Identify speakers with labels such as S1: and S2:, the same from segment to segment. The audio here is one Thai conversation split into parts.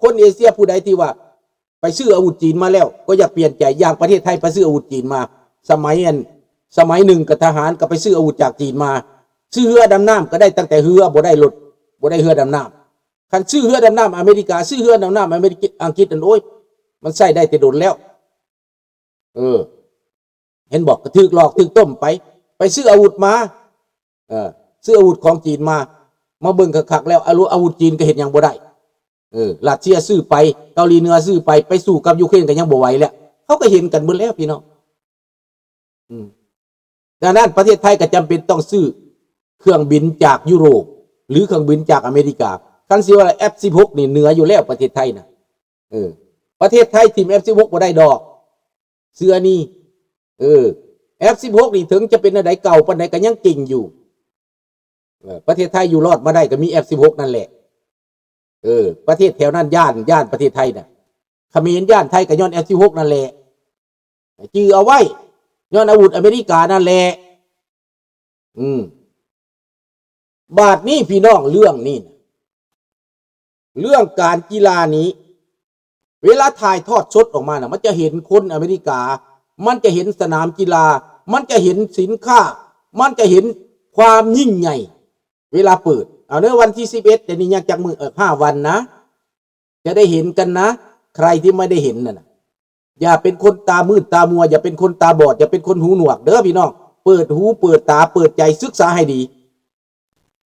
S1: คนเอเชียผู้ใดที่ว่าไปซื้ออาวุธจีนมาแล้วก็อยากเปลี่ยนใจอย่างประเทศไทยไปซื้ออาวุธจีนมาสมัยหนึ่งกับทหารก็ไปซื้ออาวุธจากจีนมาซื้อเรือดำน้ำก็ได้ตั้งแต่เรือบ่ได้รถบ่ได้เรือดำน้ำคันซื้อเรือดำน้ำอเมริกาซื้อเรือดำน้ำอเมริกาอังกฤษอันโอ้ยมันใส่ได้แต่โดนแล้วเห็นบอกกระทึกหลอกทึกต้มไปซื้ออาวุธมาซื้ออาวุธของจีนมาเบิ่งคักๆแล้วอาวุธจีนก็เห็นยังบ่ได้รัสเซียซื้อไปเกาหลีเหนือซื้อไปสู้กับยูเครนก็ยังบ่ไหวแล้วเขาก็เห็นกันหมดแล้วพี่น้องดังนั้นประเทศไทยก็จำเป็นต้องซื้อเครื่องบินจากยุโรปหรือเครื่องบินจากอเมริกาคันสิว่า F16 นี่เหนืออยู่แล้วประเทศไทยนะประเทศไทยทีม F16 บ่ได้ดอกเสื้อนี่F16 นี่ถึงจะเป็นอะไรเก่าปานใดก็ยังเก่งอยู่ประเทศไทยอยู่รอดมาได้ก็มี F16 นั่นแหละประเทศแถวนั้นย่านประเทศไทยน่ะเขมรย่านไทยก็ย้อน F16 นั่นแหละจื้อเอาไว้ย้อนอาวุธอเมริกานั่นแหละบาดนี้พี่น้องเรื่องนี้เรื่องการกีฬานี้เวลาถ่ายทอดสดออกมาน่ะมันจะเห็นคนอเมริกามันจะเห็นสนามกีฬามันจะเห็นสินค้ามันจะเห็นความยิ่งใหญ่เวลาเปิดเอาเนื้อวันที่11แต่นี่ยังจากมือ5 วันนะจะได้เห็นกันนะใครที่ไม่ได้เห็นน่ะอย่าเป็นคนตามืดตามัวอย่าเป็นคนตาบอดอย่าเป็นคนหูหนวกเด้อพี่น้องเปิดหูเปิดตาเปิดใจศึกษาให้ดี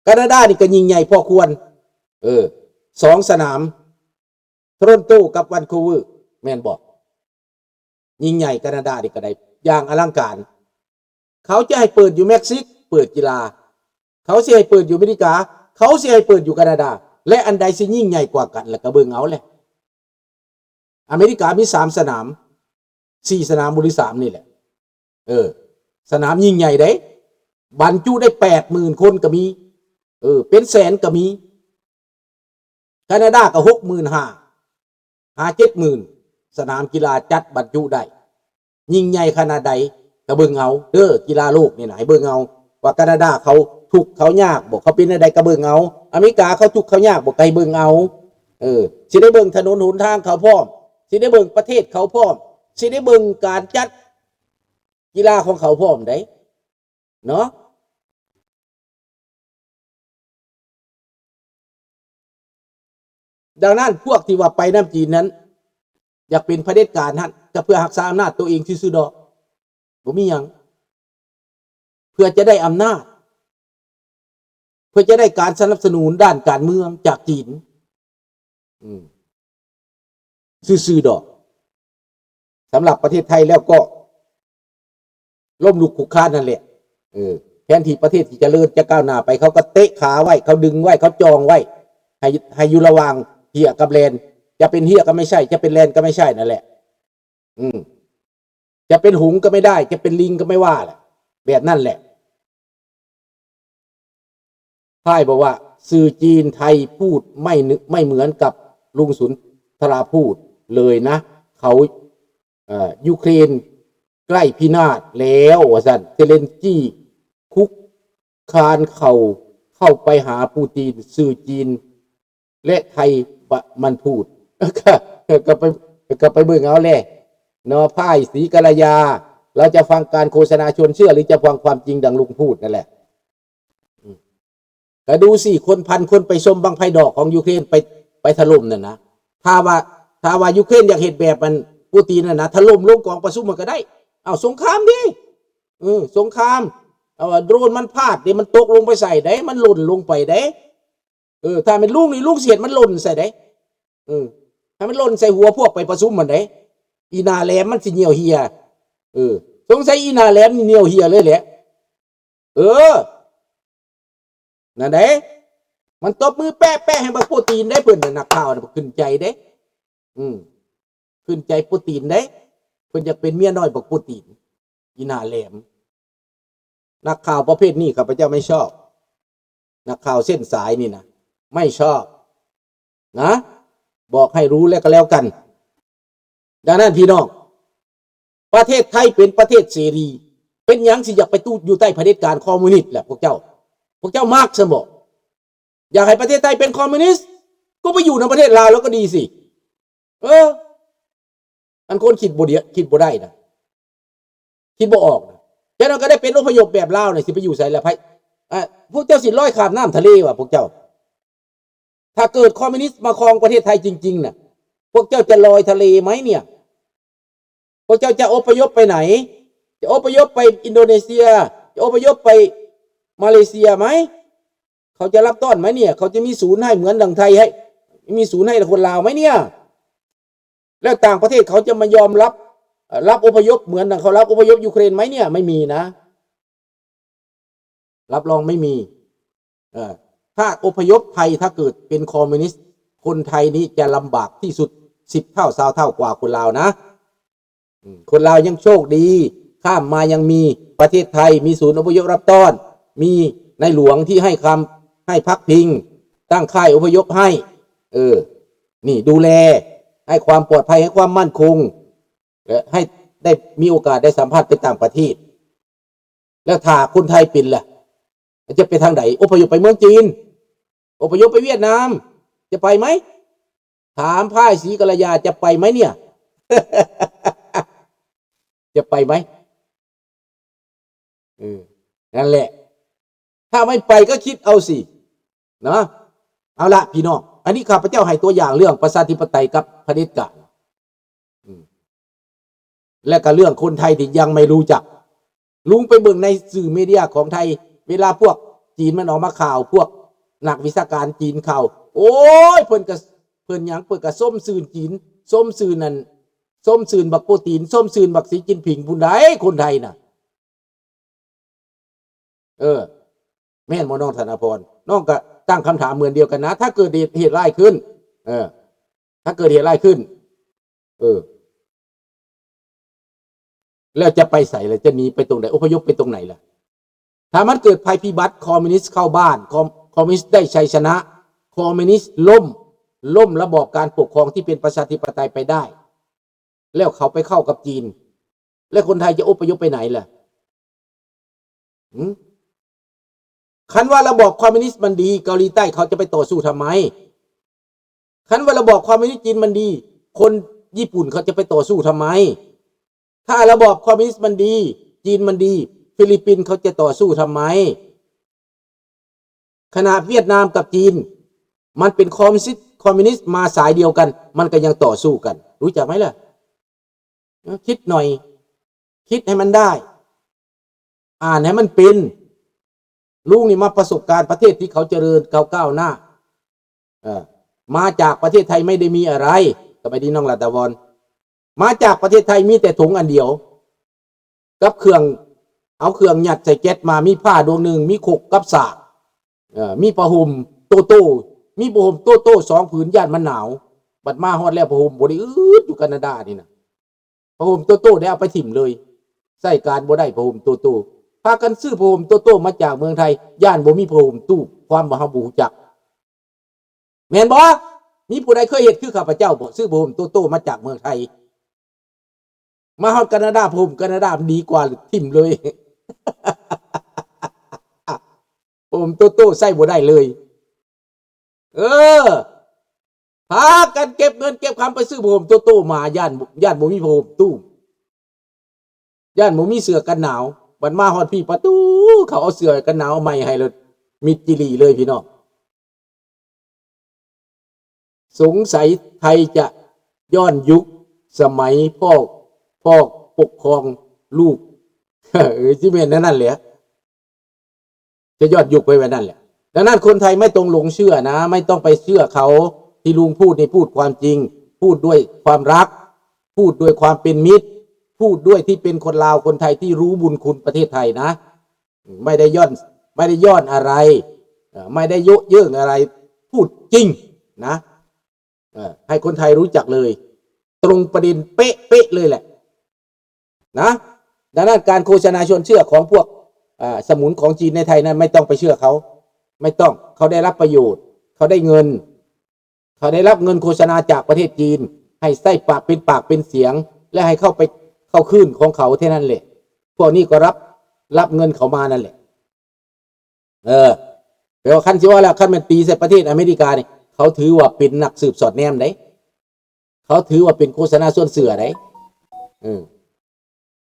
S1: แคนาดานี่ก็ยิ่งใหญ่พอควร2 สนามโทรอนโตกับวันคูเวอร์แม่นบอกยิ่งใหญ่แคนาดานี่ก็ได้อย่างอลังการเขาจะให้เปิดอยู่เม็กซิกเปิดกีฬาเขาสิให้เปิดอยู่อเมริกาเขาสิให้เปิดอยู่แคนาดาและอันใดสิยิ่งใหญ่กว่ากันล่ะก็เบิ่งเอาแหละอเมริกามี3 สนาม4 สนามบริ3นี่แหละสนามยิ่งใหญ่เด้บรรจุได้ 80,000 คนก็มีเป็นแสนก็มีแคนาดาก็ 65,000 70,000 สนามกีฬาจัดบรรจุได้ยิ่งใหญ่ขนาดใดก็เบิ่งเอากีฬาโลกนี่ไหนเบิ่งเอาว่าแคนาดาเขาทุกข์เขายากบอกเขาเป็นอะไรก็เบิ่งเอาอเมริกาเขาทุกข์เขายากบอกไกลเบิ่งเอาสิได้เบิ่งถนนหนทางเขาพร้อมสิได้เบิ่งประเทศเขาพร้อมสิได้เบิ่งการจัดกีฬาของเขาพร้อมได้เนาะดังนั้นพวกที่ว่าไปน้ำจีนนั้นอยากเป็นเผด็จการฮะจะเพื่อรักษาอำนาจตัวเองซื่อๆดอกบ่มีหยังเพื่อจะได้อำนาจเพื่อจะได้การสนับสนุนด้านการเมืองจากจีนซื่อๆดอกสำหรับประเทศไทยแล้วก็ล้มลุกคลุกคลานนั่นแหละแทนที่ประเทศที่จะเจริญจะก้าวหน้าไปเขาก็เตะขาไว้เขาดึงไว้เขาจองไว้ให้อยู่ระหว่างเหี้ยกับแลนจะเป็นเหี้ยก็ไม่ใช่จะเป็นแลนก็ไม่ใช่นั่นแหละจะเป็นหงส์ก็ไม่ได้จะเป็นลิงก็ไม่ว่าแหละแบบนั่นแหละพ่ายบอกว่าสื่อจีนไทยพูดไม่เหมือนกับลุงสุนทราพูดเลยนะเขายูเครนใกล้พินาศแล้วว่าซั่นเซเลนกี้คุกคานเข้าไปหาปูตินสื่อจีนและไทยมันพูดก็ไปเบิ่งเอาแหละเนาะพ่ายศรีกัลยาเราจะฟังการโฆษณาชวนเชื่อหรือจะฟังความจริงดังลุงพูดนั่นแหละก็ดูสิคนพันคนไปชมบังไฟดอกของยูเครนไปถล่มนั่นนะถ้าว่ายูเครนอยากเห็นแบบมันปูตินน่ะนะถล่มลงกองประชุมมันก็ได้เอาสงครามดิสงครามโดรนมันพลาดดิมันตกลงไปใส่ได้มันหล่นลงไปได้ถ้าเป็นลูกนี่ลูกเสียดมันหล่นใส่ได้ถ้ามันหล่นใส่หัวพวกไปประชุมมันได้อีนาแหลมมันสิเหนียวเหียสงสัยอีนาแหลมนี่เหนียวเหียเลยแหละนั่นเด้มันตบมือแปะให้บักโปรตีนได้เพิ่นนักข่าวน่ะขึ้นใจเด้ขึ้นใจโปรตีนได้เพิ่นอยากเป็นเมียน้อยบักโปรตีนอีนาแหลมนักข่าวประเภทนี้ข้าพเจ้าไม่ชอบนักข่าวเส้นสายนี่นะไม่ชอบนะบอกให้รู้แล้วก็แล้วกันดังนั้นพี่น้องประเทศไทยเป็นประเทศเสรีเป็นหยังสิอยากไปตู้อยู่ใต้เผด็จการคอมมิวนิสต์แหละพวกเจ้ามากสมบอกอยากให้ประเทศไทยเป็นคอมมิวนิสต์ก็ไปอยู่ในประเทศลาวแล้วก็ดีสิ เอออันคนคิดบ่เดียคิดบ่ได้นะคิดบ่ออกนะฉะนั้นก็ได้เป็นอพยพแบบลาวเนี่ยสิไปอยู่ไสละไผพวกเจ้าสิลอยข้ามน้ำทะเลว่ะพวกเจ้าถ้าเกิดคอมมิวนิสต์มาครองประเทศไทยจริงๆน่ะพวกเจ้าจะลอยทะเลไหมเนี่ยพวกเจ้าจะอพยพไปไหนจะอพยพไปอินโดนีเซียจะอพยพไปมาเลเซียไหมเขาจะรับต้อนไหมเนี่ยเขาจะมีศูนย์ให้เหมือนดังไทยให้มีศูนย์ให้คนลาวไหมเนี่ยแล้วต่างประเทศเขาจะมายอมรับอพยพเหมือนดังเขารับอพยพยูเครนไหมเนี่ยไม่มีนะรับรองไม่มีถ้าอพยพไทยถ้าเกิดเป็นคอมมิวนิสต์คนไทยนี้จะลำบากที่สุด10 เท่า20 เท่ากว่าคนลาวนะคนลาวยังโชคดีข้ามมายังมีประเทศไทยมีศูนย์อพยพรับต้อนมีในหลวงที่ให้พักพิงตั้งค่ายอพยพให้นี่ดูแลให้ความปลอดภัยให้ความมั่นคงและให้ได้มีโอกาสได้สัมผัสไปต่างประเทศแล้วถ้าคนไทยเป็นล่ะจะไปทางไหนอพยพไปเมืองจีนอพยพไปเวียดนามจะไปไหมถามพ่ายศรีกัลยาจะไปไหมเนี่ย จะไปไหมนั่นแหละถ้าไม่ไปก็คิดเอาสินะเอาละพี่น้องอันนี้ข้าพเจ้าให้ตัวอย่างเรื่องประชาธิปไตยกับเผด็จการและก็เรื่องคนไทยที่ยังไม่รู้จักลุงไปเบิ่งในสื่อมีเดียของไทยเวลาพวกจีนมันออกมาข่าวพวกนักวิชาการจีนข่าวโอ้ยเพิ่นหยังเพิ่นก็ส้มซื่นจีนส้มซื่นนั่นส้มซื่นบักโปรตีนส้มซื่นบักสีจิ้นผิงผู้ใดคนไทยน่ะแม่นบ่น้องธนพรน้องก็ตั้งคำถามเหมือนเดียวกันนะถ้าเกิดเหตุร้ายขึ้นถ้าเกิดเหตุร้ายขึ้นแล้วจะไปใส่เลยจะหนีไปตรงไหนอพยพไปตรงไหนล่ะถ้ามันเกิดภัยพิบัติคอมมิวนิสต์เข้าบ้านคอมมิวนิสต์ได้ชัยชนะคอมมิวนิสต์ล่มระบอบการปกครองที่เป็นประชาธิปไตยไปได้แล้วเขาไปเข้ากับจีนแล้วคนไทยจะอพยพไปไหนล่ะคันว่าระบอบคอมมิวนิสต์มันดีเกาหลีใต้เขาจะไปต่อสู้ทำไมคันว่าระบอบคอมมิวนิสต์จีนมันดีคนญี่ปุ่นเขาจะไปต่อสู้ทำไมถ้าระบอบคอมมิวนิสต์มันดีจีนมันดีฟิลิปปินส์เขาจะต่อสู้ทำไมขณะเวียดนามกับจีนมันเป็นคอมมิวนิสต์มาสายเดียวกันมันก็ยังต่อสู้กันรู้จักไหมล่ะคิดหน่อยคิดให้มันได้อ่านให้มันเป็นลุงนี่มาประสบการณ์ประเทศที่เขาเจริญก้าวหน้ามาจากประเทศไทยไม่ได้มีอะไรก็ไปดีน้องรัตวรมาจากประเทศไทยมีแต่ถุงอันเดียวกับเครื่องเอาเครื่องหยัดใส่แก๊สมามีผ้าดวงหนึ่งมีขกกับสากมีผ้าห่มโตมีผ้าห่มโต2 ผืนย่านมันหนาวบัดมาฮอดแล้วผ้าห่มบ่ได้อยู่แคนาดานี่นะผ้าห่มโตได้เอาไปถิ่มเลยใส่การบ่ได้ผ้าห่มโตพากันซื้อผ้าห่มโตมาจากเมืองไทยย่านบ่มีผ้าห่มตู้ความบ่เฮาบ่ฮู้จักแม่นบ่มีผู้ใดเคยเฮ็ดคือข้าพเจ้าบ่ซื้อผ้าห่มโตมาจากเมืองไทยมาฮอดแคนาดาผ้าห่มแคนาดาดีกว่าถิ่มเลยผมโตใส่บ่ได้เลยพากันเก็บเงินเก็บคำไปซื้อผมโตมาย่านบ่มีผมตู้ย่านบ่มีเสื้อกันหนาวบัดมาฮอดพี่ประตูเขาเอาเสื้อกันหนาวใหม่ให้เลยมิดจิลีเลยพี่น้องสงสัยไทยจะย้อนยุคสมัยพ่อปกครองลูกที่เป็นนั่นแหละจะยอดยุคไปแบบนั้นแหละดังนั้นคนไทยไม่ต้องหลงเชื่อนะไม่ต้องไปเชื่อเขาที่ลุงพูดในพูดความจริงพูดด้วยความรักพูดด้วยความเป็นมิตรพูดด้วยที่เป็นคนลาวคนไทยที่รู้บุญคุณประเทศไทยนะไม่ได้ย้อนอะไรไม่ได้เย่ออะไรพูดจริงนะให้คนไทยรู้จักเลยตรงประเด็นเป๊ะเลยแหละนะดังนั้นการโฆษณาชวนเชื่อของพวกสมุนของจีนในไทยนั้นไม่ต้องไปเชื่อเขาไม่ต้องเขาได้รับประโยชน์เขาได้เงินเขาได้รับเงินโฆษณาจากประเทศจีนให้ใส่ปากเป็นเสียงและให้เข้าคลื่นของเขาเท่านั้นแหละพวกนี้ก็รับเงินเขามานั่นแหละแต่ว่าขั้นที่ว่าแล้วขั้นมันตีใส่ประเทศอเมริกาเนี่ยเขาถือว่าเป็นนักสืบสอดแนมไหนเข เขาถือว่าเป็นโฆษณาส่วนเสือไหน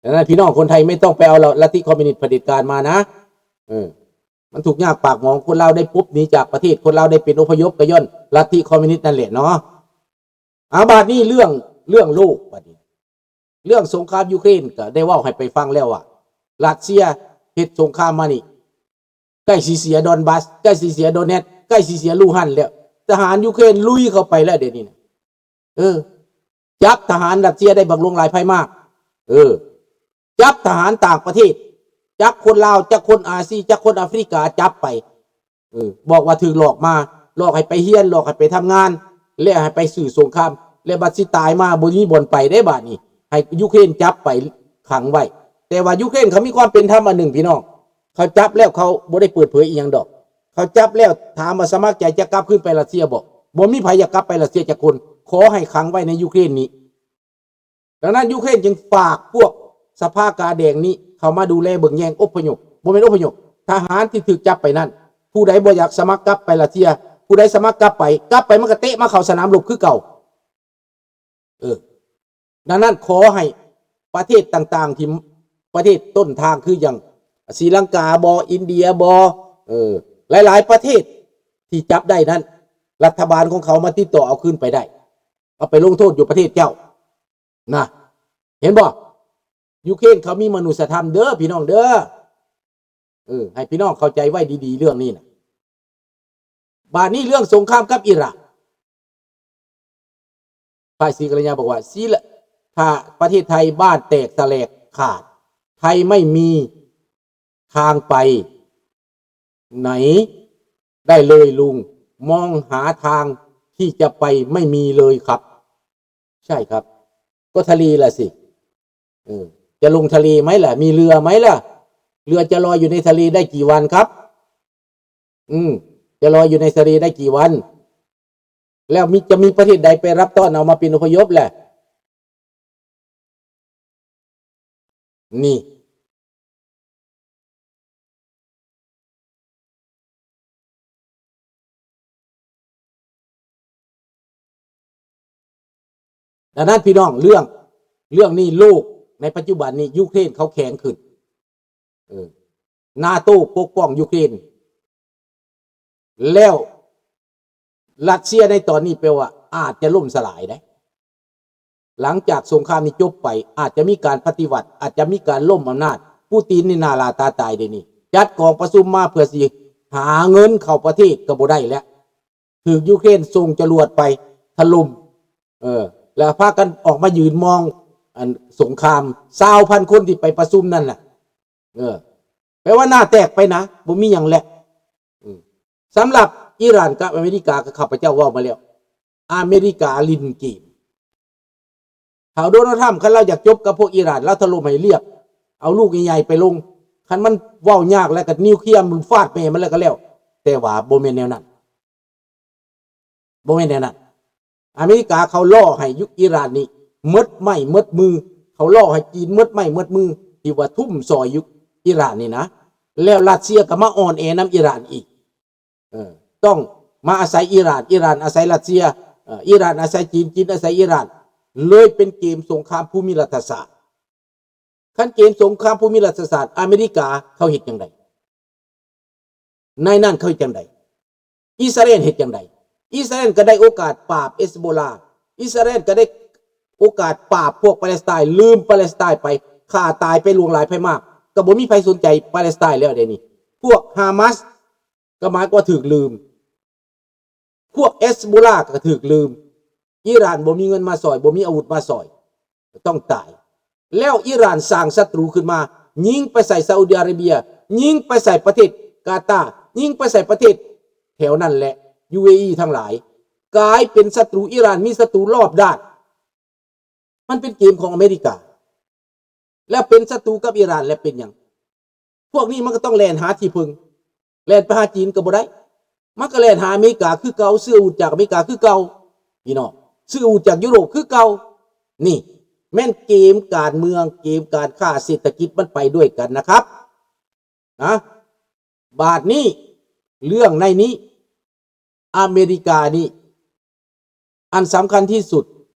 S1: ดังนั้นพี่น้องคนไทยไม่ต้องไปเอาลัทธิคอมมิวนิสต์เผด็จการมานะมันถูกยากปากหมองคนเราได้ปุ๊บหนีจากประเทศคนเราได้เป็นอพยพกระย่นลัทธิคอมมิวนิสต์นั่นแหละเนาะบาดนี้เรื่องโลกบาดนี้เรื่องสงครามยูเครนก็ได้ว่าให้ไปฟังแล้วว่ารัสเซียเฮ็ดสงครามมานี่ใกล้สิเสียดอนบัสใกล้สิเสียโดเนตใกล้สิเสียลูฮันแล้วทหารยูเครนลุยเข้าไปแล้วเดี๋ยวนี้จับทหารรัสเซียได้บักลงหลายภัยมากจับทหารต่างประเทศจับคนลาวจับคนอาซีจับคนแอฟริกาจับไปบอกว่าถือหลอกมาหลอกให้ไปเฮียนหลอกให้ไปทำงานแล้วให้ไปสื่อสงครามแล้วบัดสิตายมาบ่มีบ่อนไปได้บาดนี้ให้ยูเครนจับไปขังไว้แต่ว่ายูเครนเขามีความเป็นธรรมอันหนึ่งพี่น้องเขาจับแล้วเขาบ่ได้เปิดเผยอีหยังดอกเขาจับแล้วถามว่าสมัครใจจะกลับขึ้นไปรัสเซียบ่มีไผอยากกลับไปรัสเซียจักคนขอให้ขังไว้ในยูเครนนี้ดังนั้นยูเครนจึงฝากพวกสภากาแดงนี้เขามาดูแลเบิ่งแยงอพยพบ่แม่นอพยพทหารที่ถูกจับไปนั่นผู้ใดบ่อยากสมัครกลับไปรัสเซียผู้ใดสมัครกลับไปมันก็เตะมาเข้าสนามรบคือเก่าดังนั้นขอให้ประเทศต่างๆที่ประเทศต้นทางคืออย่างศรีลังกาอินเดียหลายๆประเทศที่จับได้นั้นรัฐบาลของเขามาติดต่อเอาคืนไปได้เอาไปลงโทษอยู่ประเทศเจ้านะเห็นบ่ยูเครนเขามีมนุษยธรรมเด้อพี่น้องเด้อให้พี่น้องเข้าใจไว้ดีๆเรื่องนี้นะบาดนี้เรื่องสงครามกับอิหร่านฝ่ายศรีกัลยาบอกว่าถ้าประเทศไทยบ้านแตกแสลกขาดไทยไม่มีทางไปไหนได้เลยลุงมองหาทางที่จะไปไม่มีเลยครับใช่ครับก็ทะเลล่ะสิจะลงทะเลไหมล่ะมีเรือไหมล่ะเรือจะลอยอยู่ในทะเลได้กี่วันครับจะลอยอยู่ในทะเลได้กี่วันแล้วจะมีประเทศใดไปรับต้อนเอามาเป็นอพยพแหละนี่ดังนั้นพี่น้องเรื่องนี้โลกในปัจจุบันนี้ยูเครนเขาแข็งขึ้นนาโต้ปกป้องยูเครนแล้วรัสเซียในตอนนี้แปลว่าอาจจะล่มสลายได้หลังจากสงครามนี้จบไปอาจจะมีการปฏิวัติอาจจะมีการล่มอำนาจปูตินนี่นาลาตาตายเดี๋ยวนี้จัดกองประชุมมาเพื่อสิหาเงินเข้าประเทศก็บ่ได้แล้วถือยูเครนส่งจรวดไปถล่มแล้วพากันออกมายืนมองสงคราม20,000 คนที่ไปประชุมนั่นแหละแปลว่าหน้าแตกไปนะบ่มีหยังแหละสำหรับอิหร่านกับอเมริกาก็ข้าพเจ้าว่ามาแล้วอเมริกาลินเกมเขาโดนัลด์ทรัมป์คันเราอยากจบกับพวกอิหร่านแล้วถล่มให้เรียบเอาลูกใหญ่ๆไปลงคันมันว่ายากแล้วกับนิวเคลียร์มันฟาดไปมันแล้วก็แล้วแต่ว่าบ่แม่นแนวนั้นอเมริกาเขาล่อให้ยุคอิหร่านนี่มดไม่มดมือเขาล่อให้จีนมดไม่มดมือที่ว่าทุ่มซอยยุคอิหร่านนี่นะแล้วรัสเซียก็มาอ่อนแอน้ำอิหร่านอีกต้องมาอาศัยอิหร่านอาศัยรัสเซียอิหร่านอาศัยจีนอาศัยอิหร่านเลยเป็นเกมสงครามภูมิรัฐศาสตร์ขั้นเกมสงครามภูมิรัฐศาสตร์อเมริกาเขาเห็นอย่างไรในนั่นเขาเห็นอย่างไรอิสราเอลเห็นอย่างไรอิสราเอลก็ได้โอกาสปราบเอสโบลาอิสราเอลก็ได้โอกาสปราบพวกปาเลสไตน์ลืมปาเลสไตน์ไปฆ่าตายไปลวงหลายไปมากก็บ่มีใครสนใจปาเลสไตน์แล้วเดี๋ยวนี้พวกฮามาสก็หมายว่าถูกลืมพวกเอสโบลาก็ถูกลืมอิหร่านบ่มีเงินมาสอยบ่มีอาวุธมาสอยต้องตายแล้วอิหร่านสร้างศัตรูขึ้นมายิงไปใส่ซาอุดิอาระเบียยิงไปใส่ประเทศกาตาร์ยิงไปใส่ประเทศแถวนั้นแหละ UAE ทั้งหลายกลายเป็นศัตรูอิหร่านมีศัตรูรอบด้านมันเป็นเกมของอเมริกาแล้วเป็นศัตรูกับอิหร่านแล้วเป็นอย่างพวกนี้มันก็ต้องแล่นหาที่พึ่งแล่นไปหาจีนก็บ่ได้มันก็แล่นหาอเมริกาคือเก่าซื้ออาวุธจากอเมริกาคือเก่าพี่น้องซื้ออาวุธจากยุโรปคือเก่านี่แม่นเกมการเมืองเกมการค้าเศรษฐกิจมันไปด้วยกันนะครับนะบาทนี้เรื่องในนี้อเมริกานี่อันสำคัญที่สุด